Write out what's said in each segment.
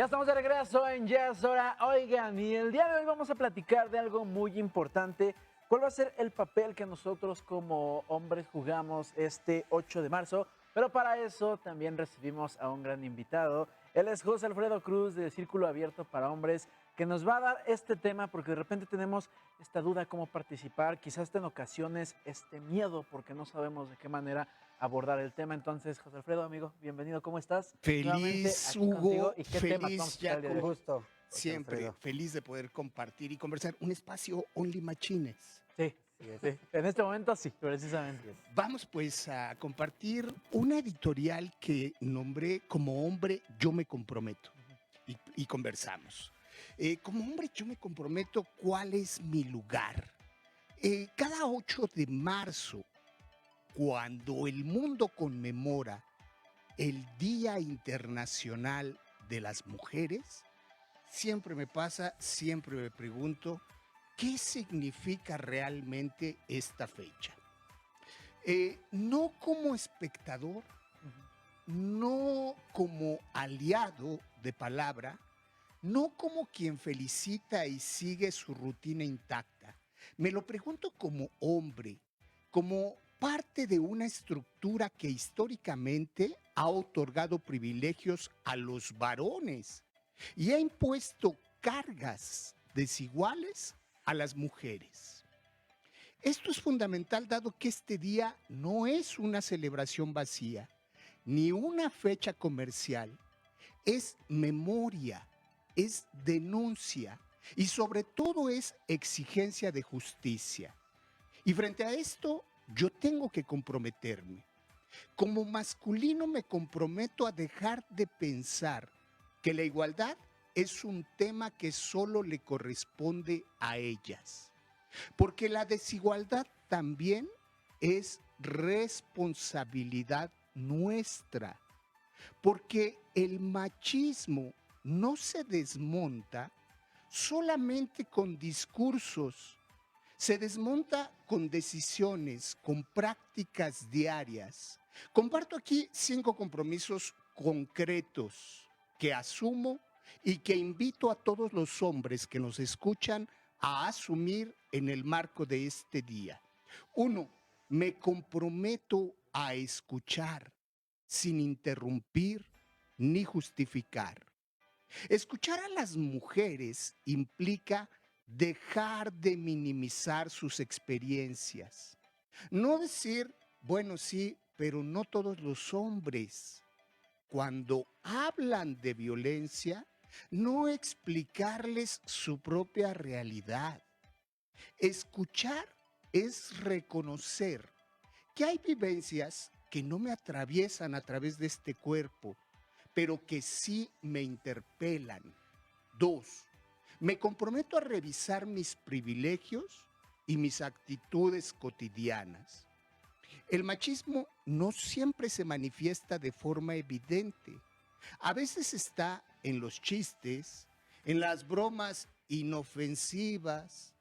Ya estamos de regreso en Ya es Hora. Oigan, y el día de hoy vamos a platicar de algo muy importante. ¿Cuál va a ser el papel que nosotros como hombres jugamos este 8 de marzo? Pero para eso también recibimos a un gran invitado. Él es José Alfredo Cruz de Círculo Abierto para Hombres, que nos va a dar este tema porque de repente tenemos esta duda cómo participar, quizás en ocasiones este miedo porque no sabemos de qué manera abordar el tema. Entonces, José Alfredo, amigo, bienvenido, ¿cómo estás? Nuevamente Feliz, aquí contigo. Hugo, ¿Y qué temas vamos feliz, a tocar el día Un de hoy? Jacobo. gusto, José Siempre Alfredo. feliz de poder compartir y conversar. Un espacio Only Machines. Sí, Así es, sí. En este momento sí, precisamente. así es. Vamos pues a compartir una editorial que nombré Como hombre yo me comprometo. Y conversamos. Como hombre yo me comprometo, ¿cuál es mi lugar? Cada 8 de marzo, cuando el mundo conmemora el Día Internacional de las Mujeres, siempre me pasa, siempre me pregunto, ¿qué significa realmente esta fecha? No como espectador, no como aliado de palabra, no como quien felicita y sigue su rutina intacta. Me lo pregunto como hombre, como parte de una estructura que históricamente ha otorgado privilegios a los varones y ha impuesto cargas desiguales a las mujeres. Esto es fundamental dado que este día no es una celebración vacía, ni una fecha comercial, es memoria, es denuncia y sobre todo es exigencia de justicia. Y frente a esto, yo tengo que comprometerme. Como masculino me comprometo a dejar de pensar que la igualdad es un tema que solo le corresponde a ellas, porque la desigualdad también es responsabilidad nuestra, porque el machismo no se desmonta solamente con discursos, se desmonta con decisiones, con prácticas diarias. Comparto aquí 5 compromisos concretos que asumo y que invito a todos los hombres que nos escuchan a asumir en el marco de este día. 1. Me comprometo a escuchar sin interrumpir ni justificar. Escuchar a las mujeres implica dejar de minimizar sus experiencias. No decir, bueno, sí, pero no todos los hombres. Cuando hablan de violencia, no explicarles su propia realidad. Escuchar es reconocer que hay vivencias que no me atraviesan a través de este cuerpo, pero que sí me interpelan. 2. Me comprometo a revisar mis privilegios y mis actitudes cotidianas. El machismo no siempre se manifiesta de forma evidente. A veces está en los chistes, en las bromas inofensivas,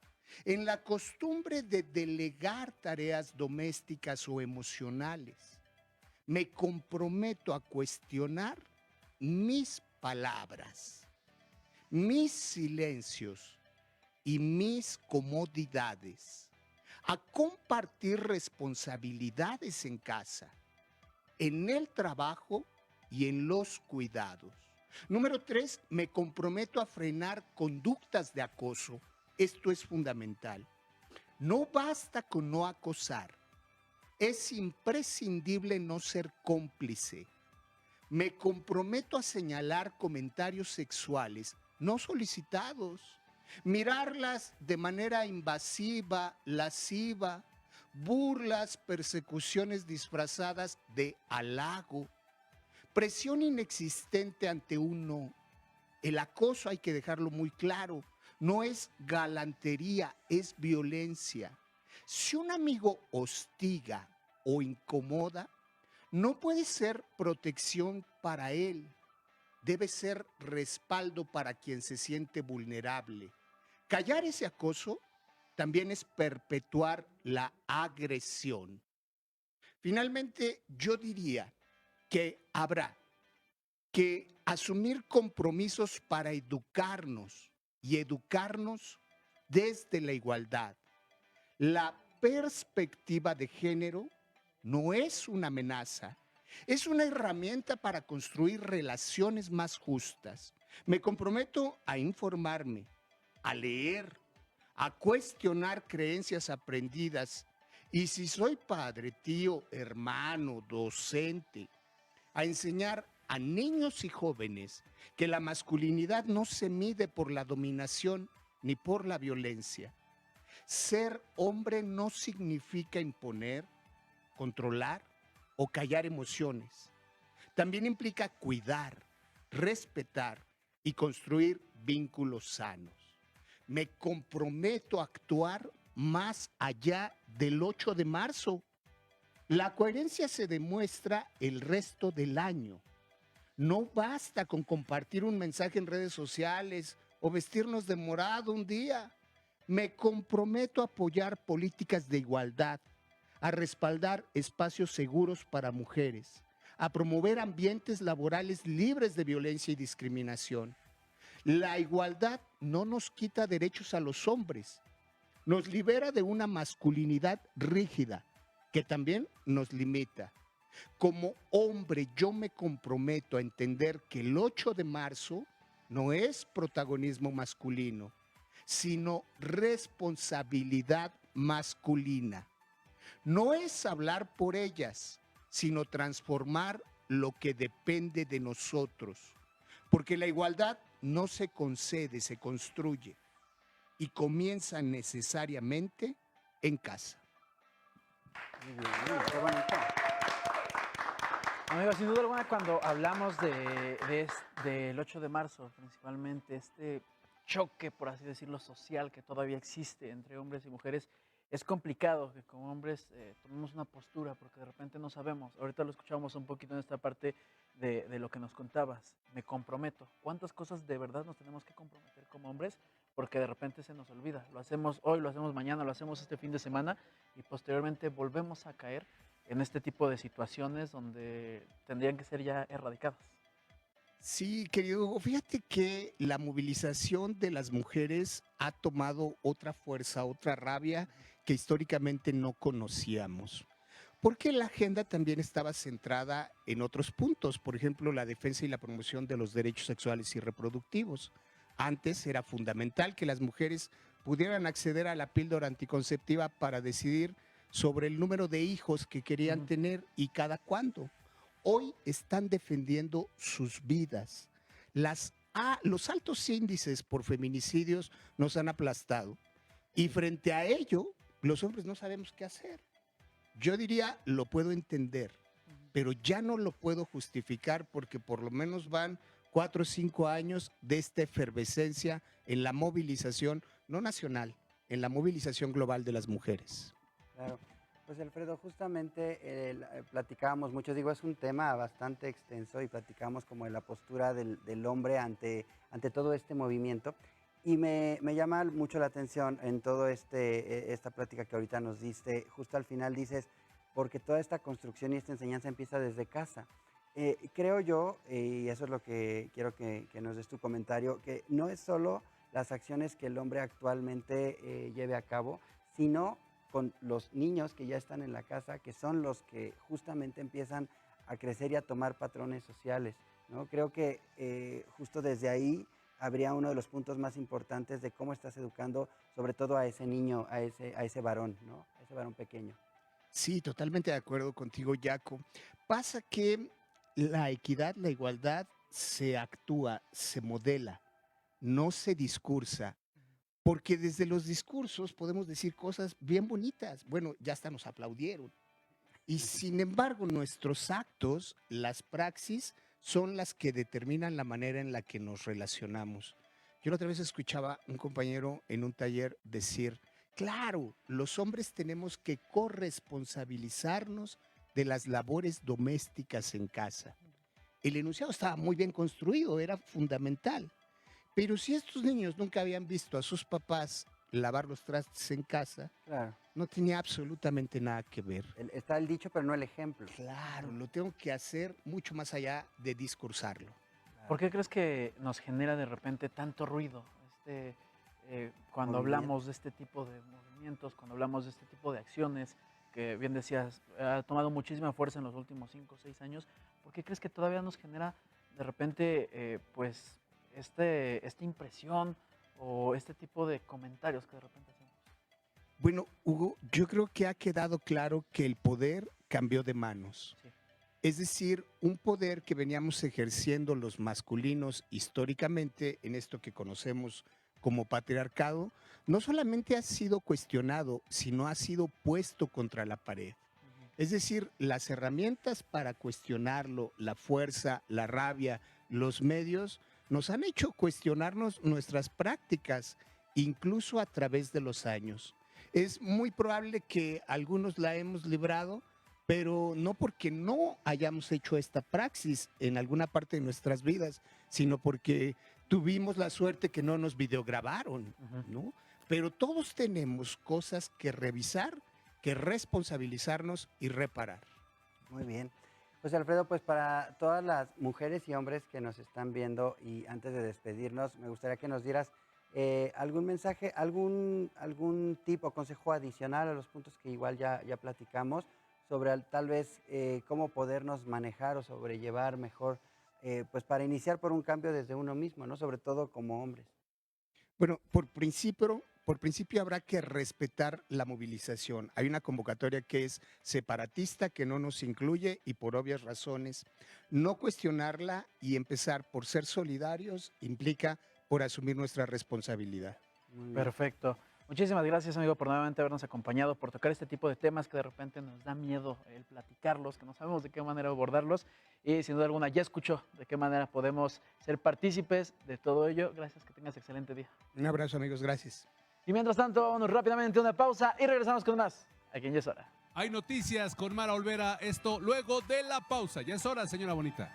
en la costumbre de delegar tareas domésticas o emocionales. Me comprometo a cuestionar mis palabras, mis silencios y mis comodidades, a compartir responsabilidades en casa, en el trabajo y en los cuidados. Número 3, me comprometo a frenar conductas de acoso. Esto es fundamental. No basta con no acosar. Es imprescindible no ser cómplice. Me comprometo a señalar comentarios sexuales no solicitados, mirarlas de manera invasiva, lasciva, burlas, persecuciones disfrazadas de halago, presión inexistente ante un no. El acoso, hay que dejarlo muy claro, no es galantería, es violencia. Si un amigo hostiga o incomoda, no puede ser protección para él, debe ser respaldo para quien se siente vulnerable. Callar ese acoso también es perpetuar la agresión. Finalmente, yo diría que que asumir compromisos para educarnos y educarnos desde la igualdad. La perspectiva de género no es una amenaza, es una herramienta para construir relaciones más justas. Me comprometo a informarme, a leer, a cuestionar creencias aprendidas y si soy padre, tío, hermano, docente, a enseñar a niños y jóvenes que la masculinidad no se mide por la dominación ni por la violencia. Ser hombre no significa imponer, controlar o callar emociones. También implica cuidar, respetar y construir vínculos sanos. Me comprometo a actuar más allá del 8 de marzo. La coherencia se demuestra el resto del año. No basta con compartir un mensaje en redes sociales o vestirnos de morado un día. Me comprometo a apoyar políticas de igualdad, a respaldar espacios seguros para mujeres, a promover ambientes laborales libres de violencia y discriminación. La igualdad no nos quita derechos a los hombres, nos libera de una masculinidad rígida que también nos limita. Como hombre, yo me comprometo a entender que el 8 de marzo no es protagonismo masculino, sino responsabilidad masculina. No es hablar por ellas, sino transformar lo que depende de nosotros. Porque la igualdad no se concede, se construye y comienza necesariamente en casa. Muy bien, qué bonito. Amigo, sin duda alguna, cuando hablamos del 8 de marzo, principalmente este choque, por así decirlo, social que todavía existe entre hombres y mujeres, es complicado que como hombres tomemos una postura porque de repente no sabemos. Ahorita lo escuchamos un poquito en esta parte de lo que nos contabas. Me comprometo. ¿Cuántas cosas de verdad nos tenemos que comprometer como hombres? Porque de repente se nos olvida. Lo hacemos hoy, lo hacemos mañana, lo hacemos este fin de semana y posteriormente volvemos a caer en este tipo de situaciones donde tendrían que ser ya erradicadas. Sí, querido Hugo, fíjate que la movilización de las mujeres ha tomado otra fuerza, otra rabia que históricamente no conocíamos. Porque la agenda también estaba centrada en otros puntos, por ejemplo, la defensa y la promoción de los derechos sexuales y reproductivos. Antes era fundamental que las mujeres pudieran acceder a la píldora anticonceptiva para decidir sobre el número de hijos que querían tener y cada cuándo. Hoy están defendiendo sus vidas. Los altos índices por feminicidios nos han aplastado y frente a ello, los hombres no sabemos qué hacer. Yo diría, lo puedo entender, pero ya no lo puedo justificar porque por lo menos van 4 o 5 años de esta efervescencia en la movilización, no nacional, en la movilización global de las mujeres. Claro. Pues Alfredo, justamente platicábamos mucho, digo, es un tema bastante extenso y platicábamos como de la postura del hombre ante todo este movimiento. Y me llama mucho la atención en todo esta plática que ahorita nos diste, justo al final dices, porque toda esta construcción y esta enseñanza empieza desde casa. Creo yo, y eso es lo que quiero que nos des tu comentario, que no es solo las acciones que el hombre actualmente lleve a cabo, sino con los niños que ya están en la casa, que son los que justamente empiezan a crecer y a tomar patrones sociales, ¿no? Creo que justo desde ahí habría uno de los puntos más importantes de cómo estás educando, sobre todo a ese niño, a ese varón, ¿no? A ese varón pequeño. Sí, totalmente de acuerdo contigo, Jaco. Pasa que la equidad, la igualdad se actúa, se modela, no se discursa. Porque desde los discursos podemos decir cosas bien bonitas. Bueno, ya hasta nos aplaudieron. Y sin embargo, nuestros actos, las praxis, son las que determinan la manera en la que nos relacionamos. Yo la otra vez escuchaba un compañero en un taller decir, claro, los hombres tenemos que corresponsabilizarnos de las labores domésticas en casa. El enunciado estaba muy bien construido, era fundamental. Pero si estos niños nunca habían visto a sus papás lavar los trastes en casa, Claro. no tenía absolutamente nada que ver. Está el dicho, pero no el ejemplo. Claro, lo tengo que hacer mucho más allá de discursarlo. ¿Por qué crees que nos genera de repente tanto ruido cuando Movimiento. hablamos de este tipo de movimientos, cuando hablamos de este tipo de acciones, que bien decías, ha tomado muchísima fuerza en los últimos 5 o 6 años? ¿Por qué crees que todavía nos genera de repente pues esta impresión o este tipo de comentarios que de repente hacemos? Bueno, Hugo, yo creo que ha quedado claro que el poder cambió de manos. Sí. Es decir, un poder que veníamos ejerciendo los masculinos históricamente en esto que conocemos como patriarcado, no solamente ha sido cuestionado, sino ha sido puesto contra la pared. Es decir, las herramientas para cuestionarlo, la fuerza, la rabia, los medios, nos han hecho cuestionarnos nuestras prácticas, incluso a través de los años. Es muy probable que algunos la hemos librado, pero no porque no hayamos hecho esta praxis en alguna parte de nuestras vidas, sino porque tuvimos la suerte que no nos videograbaron, ¿no? Pero todos tenemos cosas que revisar, que responsabilizarnos y reparar. Muy bien. Pues Alfredo, pues para todas las mujeres y hombres que nos están viendo y antes de despedirnos, me gustaría que nos dieras algún mensaje, algún tip o consejo adicional a los puntos que igual ya platicamos sobre tal vez cómo podernos manejar o sobrellevar mejor, pues para iniciar por un cambio desde uno mismo, ¿no? Sobre todo como hombres. Bueno, por principio habrá que respetar la movilización. Hay una convocatoria que es separatista, que no nos incluye y por obvias razones. No cuestionarla y empezar por ser solidarios implica por asumir nuestra responsabilidad. Muy bien. Perfecto. Muchísimas gracias, amigo, por nuevamente habernos acompañado, por tocar este tipo de temas que de repente nos da miedo el platicarlos, que no sabemos de qué manera abordarlos. Y sin duda alguna ya escuchó de qué manera podemos ser partícipes de todo ello. Gracias, que tengas excelente día. Un abrazo, amigos, gracias. Y mientras tanto, vámonos rápidamente a una pausa y regresamos con más aquí en Ya es Hora. Hay noticias con Mara Olvera, esto luego de la pausa. Ya es hora, señora bonita.